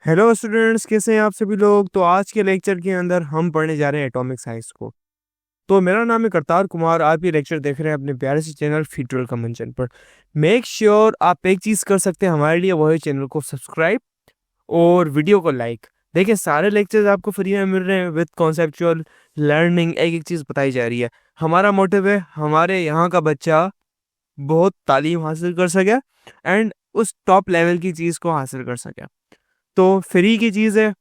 Hello students, कैसे हैं आप सभी लोग। तो आज के लेक्चर के अंदर हम पढ़ने जा रहे हैं एटॉमिक साइंस को। तो मेरा नाम है करतार कुमार। आप ये लेक्चर देख रहे हैं अपने प्यारे से चैनल फ्यूचुरल कन्वेंशन पर। मेक श्योर आप एक चीज़ कर सकते हैं हमारे लिए, वो है चैनल को सब्सक्राइब और वीडियो को लाइक। देखिए, सारे लेक्चर्स आपको फ्री में मिल रहे हैं विद कॉन्सेप्चुअल लर्निंग। एक एक चीज़ बताई जा रही है। हमारा मोटिव है हमारे यहाँ का बच्चा बहुत तालीम हासिल कर सके एंड उस टॉप लेवल की चीज़ को हासिल कर सके। तो फ्री की चीज़ है,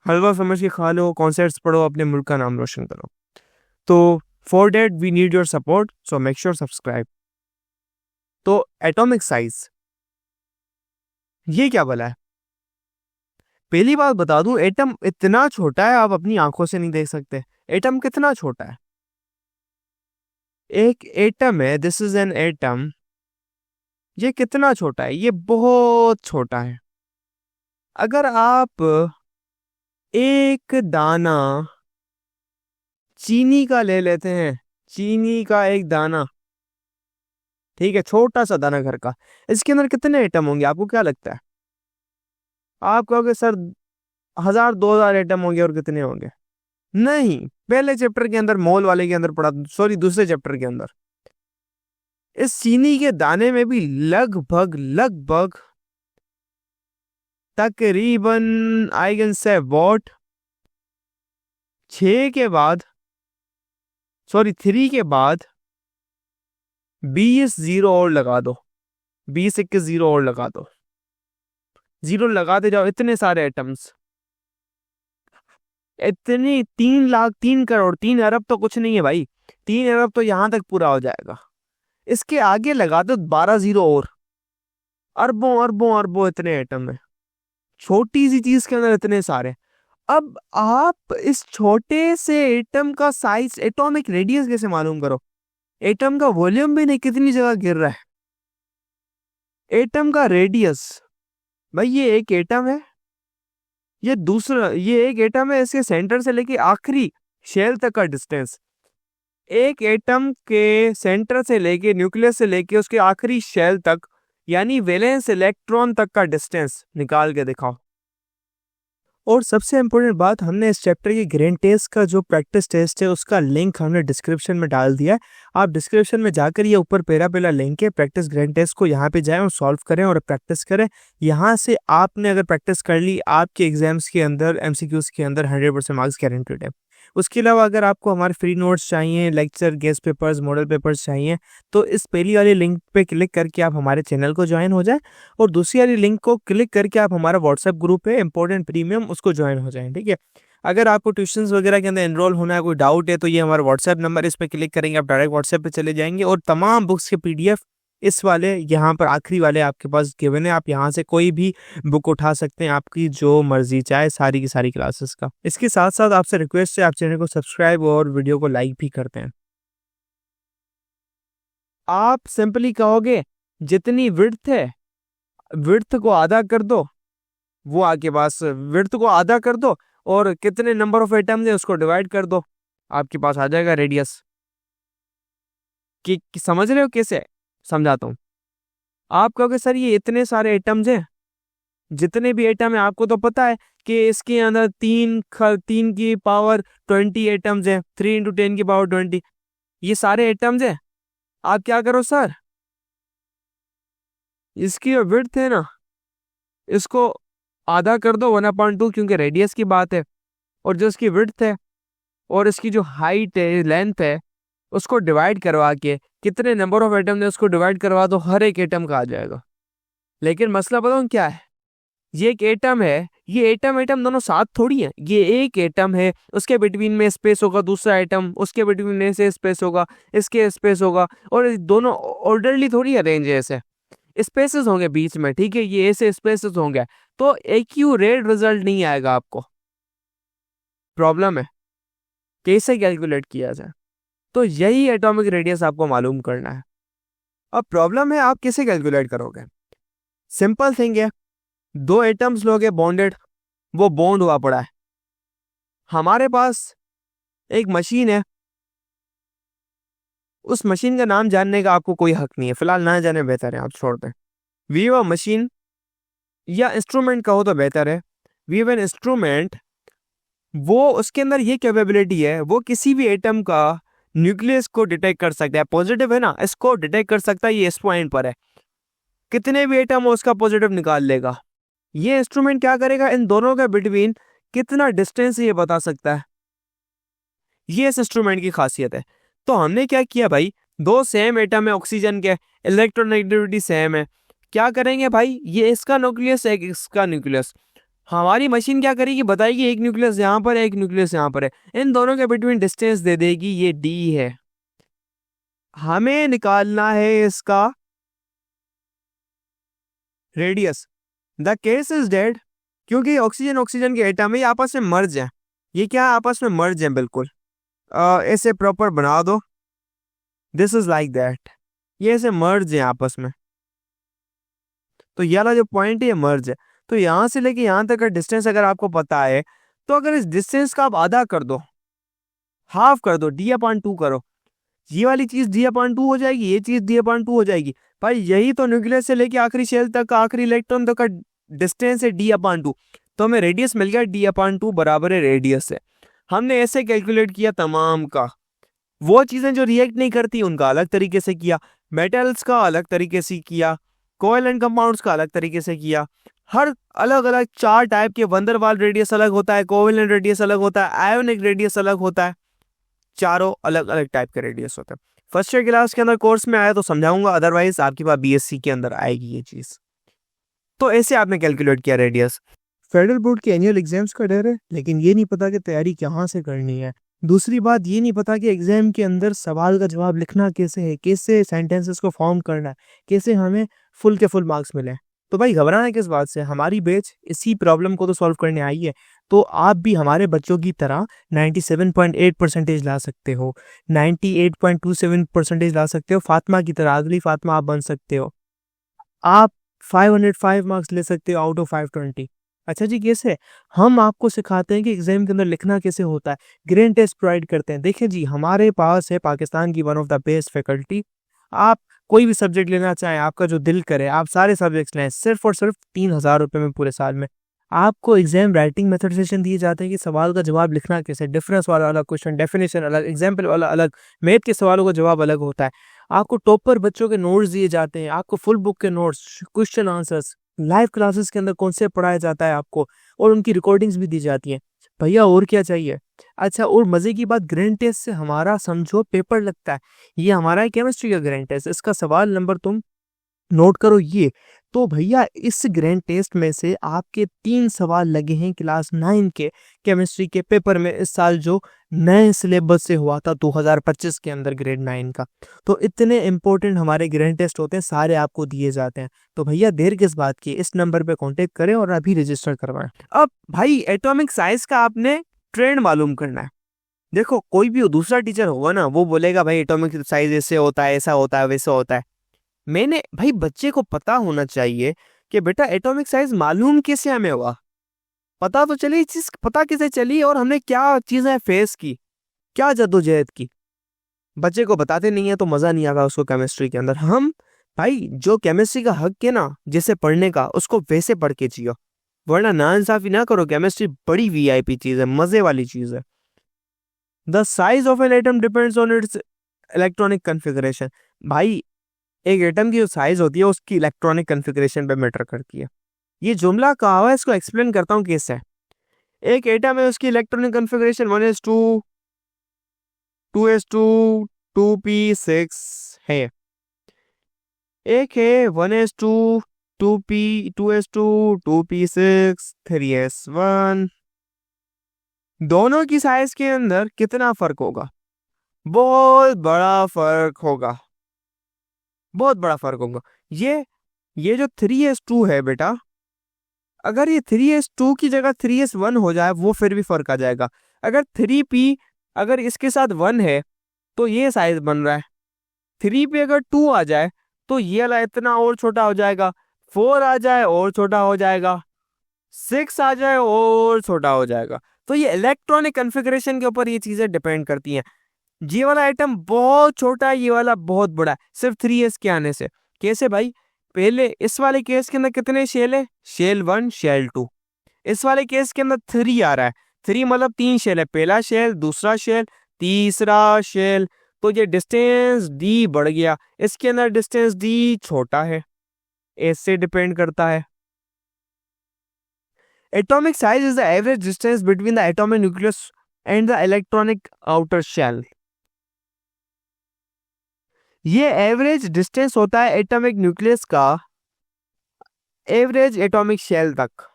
हलवा समझ के खा लो, कॉन्सर्ट्स पढ़ो, अपने मुल्क का नाम रोशन करो। तो for that we need your support, so make sure subscribe. तो एटॉमिक साइज ये क्या भला है? पहली बात बता दूं, एटम इतना छोटा है आप अपनी आंखों से नहीं देख सकते। एटम कितना छोटा है? एक एटम है, दिस इज एन एटम। ये कितना छोटा है? ये बहुत छोटा है। अगर आप एक दाना चीनी का ले लेते हैं, चीनी का एक दाना, ठीक है, छोटा सा दाना घर का, इसके अंदर कितने एटम होंगे आपको क्या लगता है? आप कहोगे सर 1000-2000 एटम होंगे। और कितने होंगे? नहीं, पहले चैप्टर के अंदर मोल वाले के अंदर पढ़ा, सॉरी दूसरे चैप्टर के अंदर। इस चीनी के दाने में भी लगभग लगभग तकरीबन आई कैन से वॉट 6 के बाद, सॉरी 3 के बाद 20 जीरो और लगा दो, 20-21 जीरो और लगा दो, जीरो लगाते जाओ, इतने सारे एटम्स, इतनी 3 लाख, 3 करोड़, 3 अरब तो कुछ नहीं है भाई। 3 अरब तो यहां तक पूरा हो जाएगा। इसके आगे लगा दो 12 जीरो और, अरबों अरबों अरबों इतने एटम है छोटी सी चीज के अंदर, इतने सारे। अब आप इस छोटे से एटम का साइज, एटॉमिक रेडियस कैसे मालूम करो? एटम का वॉल्यूम भी नहीं, कितनी जगह गिर रहा है। एटम का रेडियस, भाई ये एक एटम है, ये दूसरा, ये एक एटम है, इसके सेंटर से लेके आखिरी शेल तक का डिस्टेंस, एक एटम के सेंटर से लेके, न्यूक्लियस से लेके उसके आखिरी शेल तक, यानी वैलेंस इलेक्ट्रॉन तक का डिस्टेंस निकाल के दिखाओ। और सबसे इम्पोर्टेंट बात, हमने इस चैप्टर के ग्रैंड टेस्ट का जो प्रैक्टिस टेस्ट है उसका लिंक हमने डिस्क्रिप्शन में डाल दिया है। आप डिस्क्रिप्शन में जाकर ये ऊपर पहला लिंक है प्रैक्टिस ग्रैंड टेस्ट को, यहाँ पे जाएं और सॉल्व करें और प्रैक्टिस करें। यहाँ से आपने अगर प्रैक्टिस कर ली, आपके एग्जाम्स के अंदर, एमसीक्यूज के अंदर 100% मार्क्स गारंटेड है। उसके अलावा अगर आपको हमारे फ्री नोट्स चाहिए, lecture, guest papers, model papers चाहिए, तो इस पहली वाली लिंक पे क्लिक करके आप हमारे चैनल को ज्वाइन हो जाएं और दूसरी वाली लिंक को क्लिक करके आप हमारा व्हाट्सएप ग्रुप है इंपॉर्टेंट प्रीमियम, उसको ज्वाइन हो जाएं, ठीक है। अगर आपको ट्यूशंस वगैरह के अंदर एनरोल होना है, कोई डाउट है, तो ये हमारा व्हाट्सएप नंबर, इस पर क्लिक करेंगे आप डायरेक्ट व्हाट्सएप पे चले जाएंगे और तमाम बुक्स के पीडीएफ इस वाले यहाँ पर आखिरी वाले आपके पास गिवन है। आप यहाँ से कोई भी बुक उठा सकते हैं, आपकी जो मर्जी चाहे, सारी की सारी क्लासेस का। इसके साथ साथ आपसे रिक्वेस्ट है, आप चैनल को सब्सक्राइब और वीडियो को लाइक भी करते हैं। आप सिंपली कहोगे जितनी विड्थ है, विड्थ को आधा कर दो, वो आपके पास विड्थ को आधा कर दो और कितने नंबर ऑफ एटम्स है उसको डिवाइड कर दो, आपके पास आ जाएगा रेडियस। कि समझ रहे हो कैसे? समझाता हूँ। आप कहोगे सर ये इतने सारे एटम्स हैं, जितने भी एटम है आपको तो पता है कि इसके अंदर 3 की पावर 20 एटम्स है, 3 × 10 की पावर 20, ये सारे एटम्स है। आप क्या करो सर, इसकी जो विड्थ है ना, इसको आधा कर दो 1/2, क्योंकि रेडियस की बात है। और जो इसकी विड्थ है और इसकी जो हाइट है, लेंथ है, उसको डिवाइड करवा के कितने नंबर ऑफ एटम है उसको डिवाइड करवा दो, हर एक एटम का आ जाएगा। लेकिन मसला बताऊं क्या है? ये एक एटम है, ये एटम एटम दोनों साथ थोड़ी है। ये एक एटम है, उसके बिटवीन में स्पेस होगा, दूसरा एटम उसके बिटवीन में से स्पेस होगा, इसके स्पेस होगा, और दोनों ऑर्डरली थोड़ी अरेंज है, ऐसे स्पेसेस होंगे बीच में, ठीक है, ये ऐसे स्पेसेस होंगे, तो एक्यूरेट रिजल्ट नहीं आएगा आपको। प्रॉब्लम है कैसे कैलकुलेट किया जाए, तो यही एटॉमिक रेडियस आपको मालूम करना है। अब प्रॉब्लम है आप कैसे कैलकुलेट करोगे? सिंपल थिंग है, 2 एटम्स लोगे बॉन्डेड, वो बॉन्ड हुआ पड़ा है। हमारे पास एक मशीन है, उस मशीन का नाम जानने का आपको कोई हक नहीं है, फिलहाल ना जाने बेहतर है, आप छोड़ दें। वी वो मशीन या इंस्ट्रूमेंट कहो तो बेहतर है। वी हैव एन इंस्ट्रूमेंट, वो उसके अंदर ये कैपेबिलिटी है, वो किसी भी एटम का न्यूक्लियस को डिटेक्ट कर सकता है। पॉजिटिव है ना, इसको डिटेक्ट कर सकता है, ये इस पॉइंट पर है, कितने भी एटम हो उसका पॉजिटिव निकाल लेगा। ये इंस्ट्रूमेंट क्या करेगा, इन दोनों के बिटवीन कितना डिस्टेंस ये बता सकता है, ये इस इंस्ट्रूमेंट की खासियत है। तो हमने क्या किया भाई, दो सेम एटम है ऑक्सीजन के, इलेक्ट्रोनेगेटिविटी सेम है, क्या करेंगे भाई, ये इसका न्यूक्लियस एक इसका न्यूक्लियस, हमारी मशीन क्या करेगी, बताएगी एक न्यूक्लियस यहाँ पर है, एक न्यूक्लियस यहाँ पर है, इन दोनों के बिटवीन डिस्टेंस दे देगी, ये डी है। हमें निकालना है इसका radius. The case is dead, क्योंकि ऑक्सीजन ऑक्सीजन के एटम है, ये आपस में मर्ज है, ये क्या आपस में मर्ज है बिल्कुल। ऐसे प्रॉपर बना दो, दिस इज लाइक दैट, ये ऐसे मर्ज है आपस में। तो ये वाला जो पॉइंट है ये मर्ज है। तो यहां से लेके यहां तक का डिस्टेंस अगर आपको पता है, तो अगर इस डिस्टेंस का आप आधा कर दो, हाफ कर दो, d/2 करो, ये वाली चीज d/2 हो जाएगी, ये चीज d/2 हो जाएगी। भाई यही तो न्यूक्लियस से लेके आखिरी शेल तक का, आखिरी इलेक्ट्रॉन तक का डिस्टेंस है d/2। तो हमें रेडियस मिल गया, d/2 बराबर है रेडियस है। हमने ऐसे कैलकुलेट किया तमाम का, वो चीजें जो रिएक्ट नहीं करती उनका अलग तरीके से किया, मेटल्स का अलग तरीके से किया, कोवेलेंट कंपाउंड्स का अलग तरीके से किया। हर अलग अलग 4 टाइप के, वंडरवाल रेडियस अलग होता है, कोवेलेंट रेडियस अलग होता है, आयोनिक रेडियस अलग होता है, चारों अलग अलग टाइप के रेडियस होते हैं। फर्स्ट ईयर क्लास के अंदर कोर्स में आया तो समझाऊंगा, अदरवाइज आपके पास बीएससी के अंदर आएगी ये चीज। तो ऐसे आपने कैलकुलेट किया रेडियस। फेडरल बोर्ड के एनुअल एग्जाम्स का डर है, लेकिन ये नहीं पता कि तैयारी कहाँ से करनी है। दूसरी बात ये नहीं पता कि एग्जाम के अंदर सवाल का जवाब लिखना कैसे है, कैसे सेंटेंसेस को फॉर्म करना है, कैसे हमें फुल के फुल मार्क्स मिले। तो भाई घबराना किस बात से, हमारी बैच इसी प्रॉब्लम को तो सॉल्व करने आई है। तो आप भी हमारे बच्चों की तरह 97.8% ला सकते हो, 98.27% ला सकते हो, फातिमा की तरह, अगली फातिमा आप बन सकते हो। आप 505 मार्क्स ले सकते हो आउट ऑफ 520। अच्छा जी, कैसे? हम आपको सिखाते हैं कि एग्जाम के अंदर लिखना कैसे होता है, ग्रेड टेस्ट प्रोवाइड करते हैं। देखिए जी, हमारे पास है पाकिस्तान की one of the best faculty. आप कोई भी सब्जेक्ट लेना चाहें, आपका जो दिल करे, आप सारे सब्जेक्ट्स लें, सिर्फ और सिर्फ 3,000 रुपये में पूरे साल में। आपको एग्जाम राइटिंग मेथड सेशन दिए जाते हैं कि सवाल का जवाब लिखना कैसे, डिफरेंस वाला अलग क्वेश्चन, डेफिनेशन अलग, एग्जाम्पल वाला अलग, मैथ के सवालों का जवाब अलग होता है। आपको टॉपर बच्चों के नोट्स दिए जाते हैं, आपको फुल बुक के notes, question answers, live classes के अंदर कॉन्सेप्ट पढ़ाया जाता है आपको, और उनकी रिकॉर्डिंग्स भी दी जाती हैं। भैया और क्या चाहिए? अच्छा, और मजे की बात, ग्रैंड टेस्ट से हमारा समझो पेपर लगता है। ये हमारा है केमिस्ट्री का ग्रैंड टेस्ट, इसका सवाल नंबर तुम नोट करो ये। तो भैया इस ग्रैंड टेस्ट में से आपके 3 सवाल लगे हैं क्लास 9 के केमिस्ट्री के पेपर में, इस साल जो नए सिलेबस से हुआ था 2025 के अंदर ग्रेड 9 का। तो इतने इंपॉर्टेंट हमारे ग्रैंड टेस्ट होते हैं, सारे आपको दिए जाते हैं। तो भैया देर किस बात की, इस नंबर पे कांटेक्ट करें और अभी रजिस्टर करवाएं। अब भाई एटॉमिक साइज का आपने ट्रेंड मालूम करना है। देखो कोई भी दूसरा टीचर होगा ना, वो बोलेगा भाई एटॉमिक साइज ऐसे होता है, ऐसा होता है, वैसा होता है। मैंने भाई बच्चे को पता होना चाहिए कि बेटा एटॉमिक साइज मालूम कैसे हमें हुआ, पता तो चली, चीज पता कैसे चली, और हमने क्या चीजें फेस की, क्या जद्दोजहद की। बच्चे को बताते नहीं है तो मजा नहीं आएगा उसको केमिस्ट्री के अंदर। हम भाई जो केमिस्ट्री का हक है ना, जैसे पढ़ने का, उसको वैसे पढ़ के जियो, वरना नाइंसाफी ना करो। केमिस्ट्री बड़ी वीआईपी चीज है, मजे वाली चीज है। The size of an atom depends on it's electronic configuration. भाई एक एटम की जो साइज होती है उसकी इलेक्ट्रॉनिक कन्फिगरेशन पे मैटर करती है। ये जुमला कहा हुआ है, इसको एक्सप्लेन करता हूँ कैसे। एक एटम है, उसकी electronic configuration 1s2 2s2 2p6 है। एक है 1s2 2s2 2p6 3s1। दोनों की साइज के अंदर कितना फर्क होगा? बहुत बड़ा फर्क होगा, बहुत बड़ा फर्क होगा। ये जो 3s2 है बेटा, अगर ये 3s2 की जगह 3s1 हो जाए वो फिर भी फर्क आ जाएगा। अगर 3p अगर इसके साथ 1 है तो ये साइज बन रहा है, 3p अगर 2 आ जाए तो ये वाला इतना और छोटा हो जाएगा, 4 आ जाए और छोटा हो जाएगा, 6 आ जाए और छोटा हो जाएगा। तो ये इलेक्ट्रॉनिक कन्फिग्रेशन के ऊपर ये चीजें डिपेंड करती हैं। ये वाला आइटम बहुत छोटा है, ये वाला बहुत बड़ा है, सिर्फ 3s के आने से। कैसे भाई? पहले इस वाले केस के अंदर कितने शेल है? Shell 1 shell 2। इस वाले केस के अंदर 3 आ रहा है, 3 मतलब 3 शेल है, पहला शेल, दूसरा शेल, तीसरा शेल। तो ये डिस्टेंस डी बढ़ गया, इसके अंदर डिस्टेंस डी छोटा है, इससे डिपेंड करता है। Atomic size is the average distance between the atomic nucleus and the electronic outer shell. ये एवरेज डिस्टेंस होता है एटॉमिक न्यूक्लियस का एवरेज एटॉमिक शेल तक।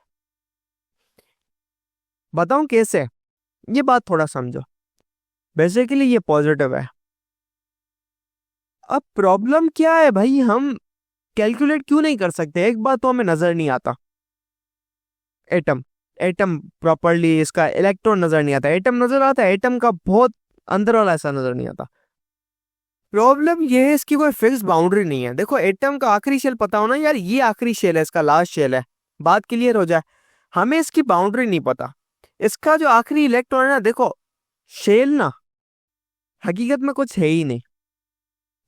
बताऊं कैसे, ये बात थोड़ा समझो। बेसिकली ये पॉजिटिव है। अब प्रॉब्लम क्या है भाई, हम कैलकुलेट क्यों नहीं कर सकते? एक बात तो हमें नजर नहीं आता, एटम एटम प्रॉपरली, इसका इलेक्ट्रॉन नजर नहीं आता। एटम नजर आता है, एटम का बहुत अंदर वाला ऐसा नजर नहीं आता। प्रॉब्लम ये है इसकी कोई फिक्स बाउंड्री नहीं है। देखो एटम का आखिरी शेल पता हो ना यार, ये आखिरी शेल है, इसका लास्ट शेल है, बात क्लियर हो जाए। हमें इसकी बाउंड्री नहीं पता। इसका जो आखिरी इलेक्ट्रॉन है ना, देखो शेल ना हकीकत में कुछ है ही नहीं।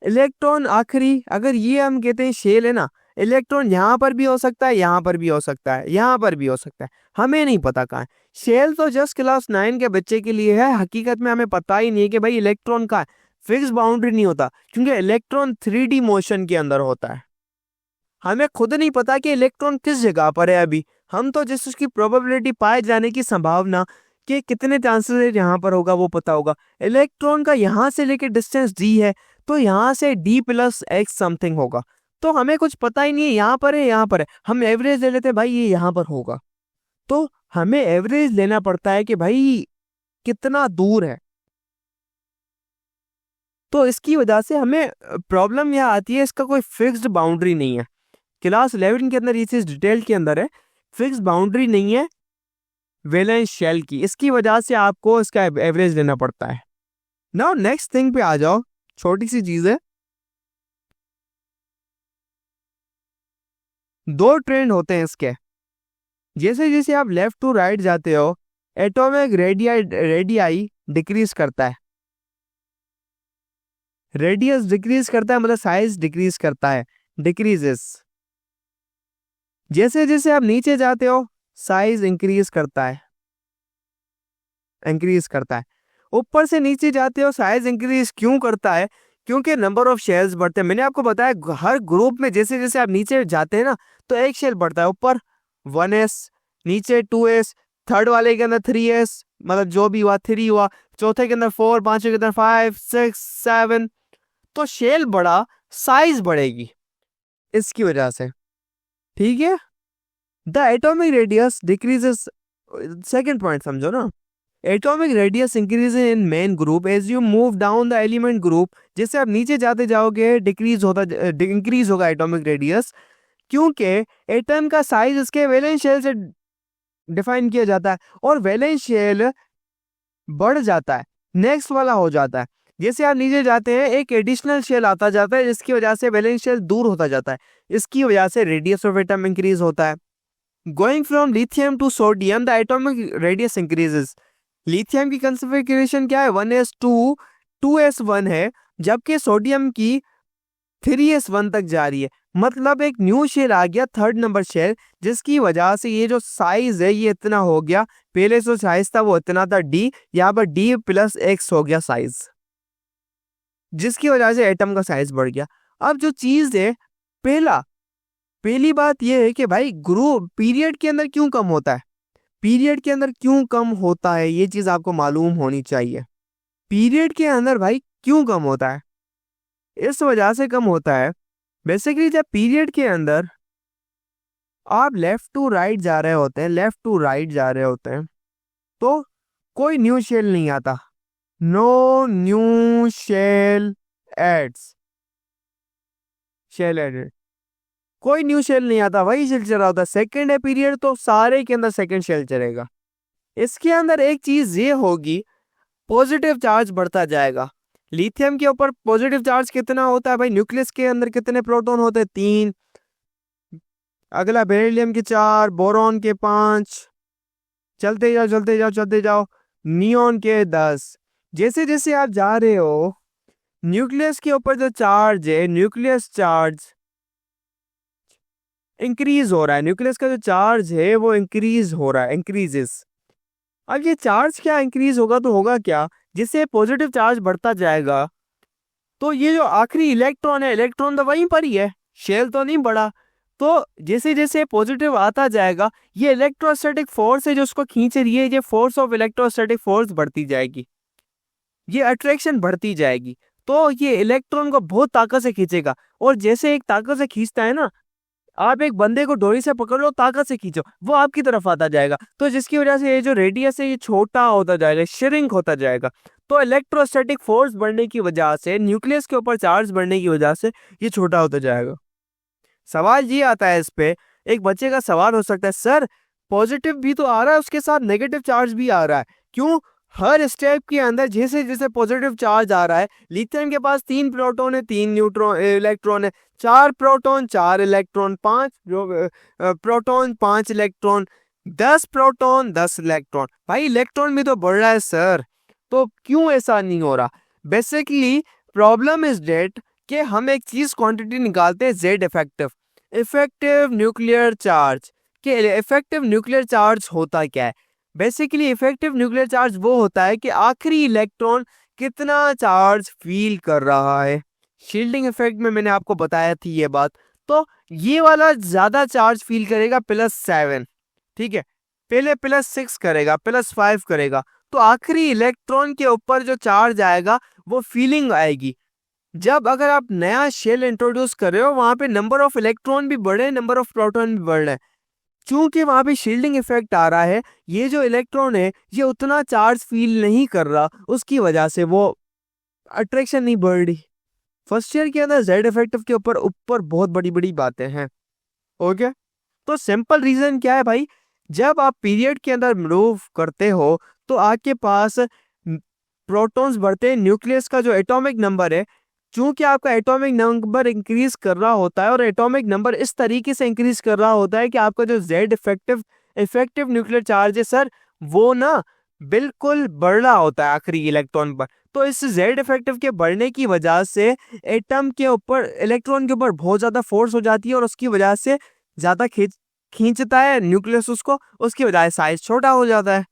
इलेक्ट्रॉन आखिरी, अगर ये हम कहते हैं शेल है ना, इलेक्ट्रॉन यहां पर भी हो सकता है, यहां पर भी हो सकता है, यहां पर भी हो सकता है, हमें नहीं पता कहाँ है। शेल तो जस्ट क्लास 9 के बच्चे के लिए है, हकीकत में हमें पता ही नहीं है कि भाई इलेक्ट्रॉन का फिक्स बाउंड्री नहीं होता, क्योंकि इलेक्ट्रॉन 3D मोशन के अंदर होता है। हमें खुद नहीं पता कि इलेक्ट्रॉन किस जगह पर है। अभी हम तो जिस उसकी प्रोबेबिलिटी पाए जाने की संभावना कि कितने चांसेस यहाँ पर होगा वो पता होगा। इलेक्ट्रॉन का यहाँ से लेके डिस्टेंस डी है, तो यहाँ से d+x समथिंग होगा। तो हमें कुछ पता ही नहीं है यहाँ पर है यहाँ पर है, हम एवरेज ले लेते हैं भाई ये यहाँ पर होगा। तो हमें एवरेज लेना पड़ता है कि भाई कितना दूर है। तो इसकी वजह से हमें प्रॉब्लम यह आती है, इसका कोई फिक्स्ड बाउंड्री नहीं है। क्लास 11 के अंदर ये चीज डिटेल के अंदर है, फिक्स बाउंड्री नहीं है वैलेंस शेल की। इसकी वजह से आपको इसका एवरेज लेना पड़ता है। नाउ नेक्स्ट थिंग पे आ जाओ, छोटी सी चीज है। 2 ट्रेंड होते हैं इसके। जैसे जैसे आप लेफ्ट टू राइट जाते हो, एटॉमिक रेडियाई डिक्रीज करता है, रेडियस डिक्रीज करता है, मतलब साइज डिक्रीज करता है, डिक्रीजेस। जैसे जैसे आप नीचे जाते हो साइज इंक्रीज करता है, इंक्रीज करता है। ऊपर से नीचे जाते हो साइज इंक्रीज क्यों करता है? क्योंकि नंबर ऑफ शेल्स बढ़ते हैं। मैंने आपको बताया हर ग्रुप में जैसे जैसे आप नीचे जाते हैं ना, तो एक शेल बढ़ता है। ऊपर 1s, नीचे 2s, थर्ड वाले के अंदर 3s, मतलब जो भी हुआ 3 हुआ, चौथे के अंदर 4, पांचवे के अंदर 5, 6, 7। तो शेल बढ़ा, साइज बढ़ेगी इसकी वजह से, ठीक है। The atomic radius decreases, second point समझो ना, atomic radius increase in main group as you move down the element group. जैसे आप नीचे जाते जाओगे डिक्रीज होता, इंक्रीज होगा एटॉमिक रेडियस, क्योंकि एटम का साइज इसके वैलेंस शेल से डिफाइन किया जाता है, और वैलेंस शेल बढ़ जाता है, नेक्स्ट वाला हो जाता है। जैसे आप नीचे जाते हैं एक एडिशनल शेल आता जाता है, जिसकी वजह से वैलेंस शेल दूर होता जाता है, इसकी वजह से रेडियस ऑफ एटम इंक्रीज होता है। Going from lithium to sodium the atomic radius increases. Lithium की कंफिगरेशन क्या है? 1s2 2s1 है, जबकि सोडियम की 3s1 तक जा रही है। मतलब एक न्यू शेल आ गया, थर्ड नंबर शेल, जिसकी वजह से ये जो साइज है ये इतना हो गया। पहले जो साइज था वो इतना था d, यहाँ पर d+x हो गया साइज, जिसकी वजह से एटम का साइज बढ़ गया। अब जो चीज है, पहली बात यह है कि भाई ग्रुप पीरियड के अंदर क्यों कम होता है, पीरियड के अंदर क्यों कम होता है, ये चीज आपको मालूम होनी चाहिए। पीरियड के अंदर भाई क्यों कम होता है? इस वजह से कम होता है, बेसिकली जब पीरियड के अंदर आप लेफ्ट टू राइट जा रहे होते हैं, लेफ्ट टू राइट जा रहे होते हैं, तो कोई न्यू शेल नहीं आता, no new shell adds, shell added, कोई न्यू शेल नहीं आता, वही शेल चल रहा होता। सेकंड है पीरियड, तो सारे के अंदर सेकंड शेल चलेगा। इसके अंदर एक चीज ये होगी, पॉजिटिव चार्ज बढ़ता जाएगा। लिथियम के ऊपर पॉजिटिव चार्ज कितना होता है भाई? न्यूक्लियस के अंदर कितने प्रोटॉन होते हैं? 3। अगला बेरिलियम के 4, बोरॉन के 5, चलते जाओ चलते जाओ चलते जाओ, नियोन के 10। जैसे जैसे आप जा रहे हो, न्यूक्लियस के ऊपर जो चार्ज है, न्यूक्लियस चार्ज इंक्रीज हो रहा है, न्यूक्लियस का जो चार्ज है वो इंक्रीज हो रहा है, इंक्रीजेस। अब ये चार्ज क्या इंक्रीज होगा तो होगा क्या, जिससे पॉजिटिव चार्ज बढ़ता जाएगा तो ये जो आखिरी इलेक्ट्रॉन है, इलेक्ट्रॉन तो वहीं पर ही है, शेल तो नहीं बढ़ा। तो जैसे जैसे पॉजिटिव आता जाएगा ये इलेक्ट्रोस्टैटिक फोर्स है जो उसको खींच रही है, ये फोर्स ऑफ इलेक्ट्रोस्टैटिक फोर्स बढ़ती जाएगी, ये अट्रैक्शन बढ़ती जाएगी। तो ये इलेक्ट्रॉन को बहुत ताकत से खींचेगा, और जैसे एक ताकत से खींचता है ना, आप एक बंदे को डोरी से पकड़ लो, ताकत से खींचो, वो आपकी तरफ आता जाएगा, तो जिसकी वजह से ये जो रेडियस है ये छोटा होता जाएगा, श्रिंक होता जाएगा। तो इलेक्ट्रोस्टैटिक फोर्स बढ़ने की वजह से, न्यूक्लियस के ऊपर चार्ज बढ़ने की वजह से ये छोटा होता जाएगा। सवाल ये आता है इस पे, एक बच्चे का सवाल हो सकता है, सर पॉजिटिव भी तो आ रहा है उसके साथ नेगेटिव चार्ज भी आ रहा है, क्यों हर स्टेप के अंदर जैसे जैसे पॉजिटिव चार्ज आ रहा है, लिथियम के पास 3 प्रोटॉन है 3 न्यूट्रॉन इलेक्ट्रॉन है, 4 proton 4 electron, 5 proton 5 electron, 10 proton 10 electron, भाई इलेक्ट्रॉन भी तो बढ़ रहा है सर, तो क्यों ऐसा नहीं हो रहा? बेसिकली प्रॉब्लम इज डेट कि हम एक चीज क्वांटिटी निकालते हैं Z effective, effective nuclear charge, कि इफेक्टिव न्यूक्लियर चार्ज होता क्या है। बेसिकली इफेक्टिव न्यूक्लियर चार्ज वो होता है कि आखिरी इलेक्ट्रॉन कितना चार्ज फील कर रहा है। शील्डिंग इफेक्ट में मैंने आपको बताया थी ये बात, तो ये वाला ज्यादा चार्ज फील करेगा +7, ठीक है, पहले +6 करेगा, +5 करेगा, तो आखिरी इलेक्ट्रॉन के ऊपर जो चार्ज आएगा वो फीलिंग आएगी। जब अगर आप नया शेल इंट्रोड्यूस कर रहे हो वहां पे नंबर ऑफ इलेक्ट्रॉन भी बढ़े, नंबर ऑफ प्रोटॉन भी बढ़ रहे हैं, चूंकि वहां पे शील्डिंग इफेक्ट आ रहा है, ये जो इलेक्ट्रॉन है ये उतना चार्ज फील नहीं कर रहा, उसकी वजह से वो अट्रैक्शन नहीं बढ़ रही। फर्स्ट ईयर के अंदर जेड इफेक्टिव के ऊपर ऊपर बहुत बड़ी बड़ी बातें हैं। ओके, तो सिंपल रीजन क्या है भाई, जब आप पीरियड के अंदर मूव करते हो तो आपके पास प्रोटॉन्स बढ़ते हैं, न्यूक्लियस का जो एटॉमिक नंबर है, चूंकि आपका एटॉमिक नंबर इंक्रीज कर रहा होता है, और एटॉमिक नंबर इस तरीके से इंक्रीज कर रहा होता है कि आपका जो जेड इफेक्टिव न्यूक्लियर चार्ज है सर, वो ना बिल्कुल बढ़ रहा होता है आखिरी इलेक्ट्रॉन पर। तो इस जेड इफेक्टिव के बढ़ने की वजह से एटम के ऊपर, इलेक्ट्रॉन के ऊपर बहुत ज्यादा फोर्स हो जाती है, और उसकी वजह से ज्यादा खींचता है न्यूक्लियस उसको, उसकी वजह से साइज छोटा हो जाता है।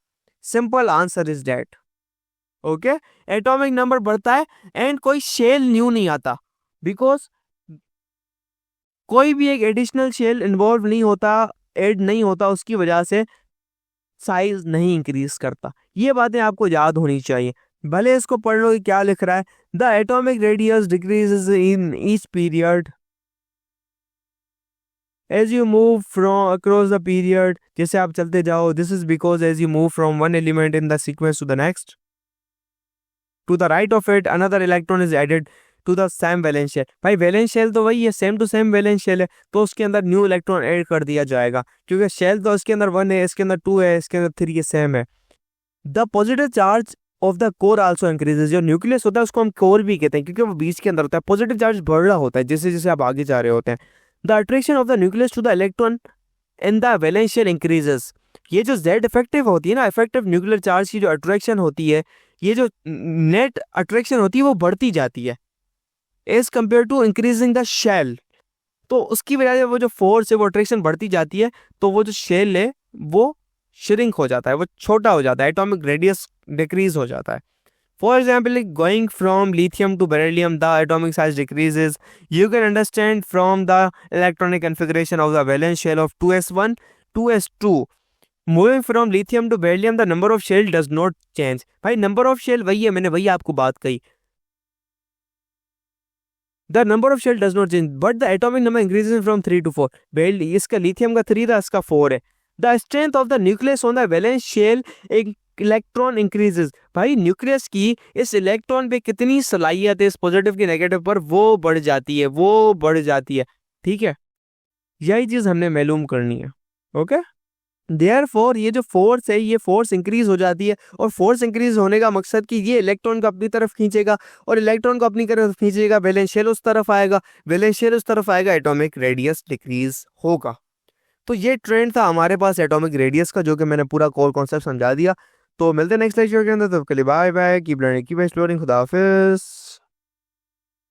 Simple answer is that. Okay, atomic number बढ़ता है एंड कोई शेल न्यू नहीं आता, बिकॉज कोई भी एक एडिशनल शेल इन्वॉल्व नहीं होता, ऐड नहीं होता, उसकी वजह से साइज नहीं इंक्रीज करता। ये बातें आपको याद होनी चाहिए, भले इसको पढ़ लो कि क्या लिख रहा है। The atomic radius decreases in each period as you move from across the period, जैसे आप चलते जाओ, this is because as you move from one element in the sequence to the next, to the right of it another electron is added to the same valence shell। भाई valence shell तो वही है, same to same valence shell है, तो उसके अंदर new electron add कर दिया जाएगा, क्योंकि शेल तो इसके अंदर 1 है, इसके अंदर 2 है, इसके अंदर 3 है, सेम है। The positive charge of the core also increases, जो न्यूक्लियस होता है उसको हम कोर भी कहते हैं, क्योंकि वो बीच के अंदर होता है, पॉजिटिव चार्ज बढ़ रहा होता है जैसे जैसे आप आगे जा रहे होते हैं। The attraction of the nucleus to the electron in the valence shell increases, ये जो जेड इफेक्टिव होती है ना, इफेक्टिव न्यूक्लियर चार्ज की जो अट्रैक्शन होती है, ये जो नेट अट्रैक्शन होती है वो बढ़ती जाती है as compare to increasing the shell. तो उसकी वजह से वो जो फोर्स है वो अट्रैक्शन बढ़ती जाती है, तो वो जो शेल है वो श्रिंक हो जाता है, वो छोटा हो जाता है, एटॉमिक रेडियस डिक्रीज हो जाता है। For example going from lithium to beryllium the atomic size decreases, you can understand from the electronic configuration of the valence shell of 2s1 2s2। Moving from lithium to beryllium the number of shell does not change, भाई number of shell वही है, मैंने वही आपको बात कही, the number of shell does not change but the atomic number increases from 3 to 4। Beryllium, इसका lithium का 3 था, इसका 4 है। The strength of the nucleus on the valence shell एक इलेक्ट्रॉन इंक्रीजेस, भाई न्यूक्लियस की इस इलेक्ट्रॉन पे कितनी सलाहियत है इस पॉजिटिव की नेगेटिव पर, वो बढ़ जाती है, वो बढ़ जाती है, ठीक है, यही चीज हमने मालूम करनी है। ओके, देयरफॉर ये जो फोर्स है ये फोर्स इंक्रीज हो जाती है, और फोर्स इंक्रीज होने का मकसद कि ये इलेक्ट्रॉन को अपनी तरफ खींचेगा, और इलेक्ट्रॉन को अपनी तरफ खींचेगा, वैलेंस शेल उस तरफ आएगा, वैलेंस शेल उस तरफ आएगा, एटॉमिक रेडियस डिक्रीज होगा। तो ये ट्रेंड था हमारे पास एटॉमिक रेडियस का, जो कि मैंने पूरा कोर कॉन्सेप्ट समझा दिया। तो मिलते हैं नेक्स्ट लेक्चर के अंदर, तब के लिए bye bye, keep learning keep exploring, खुदा हाफिज।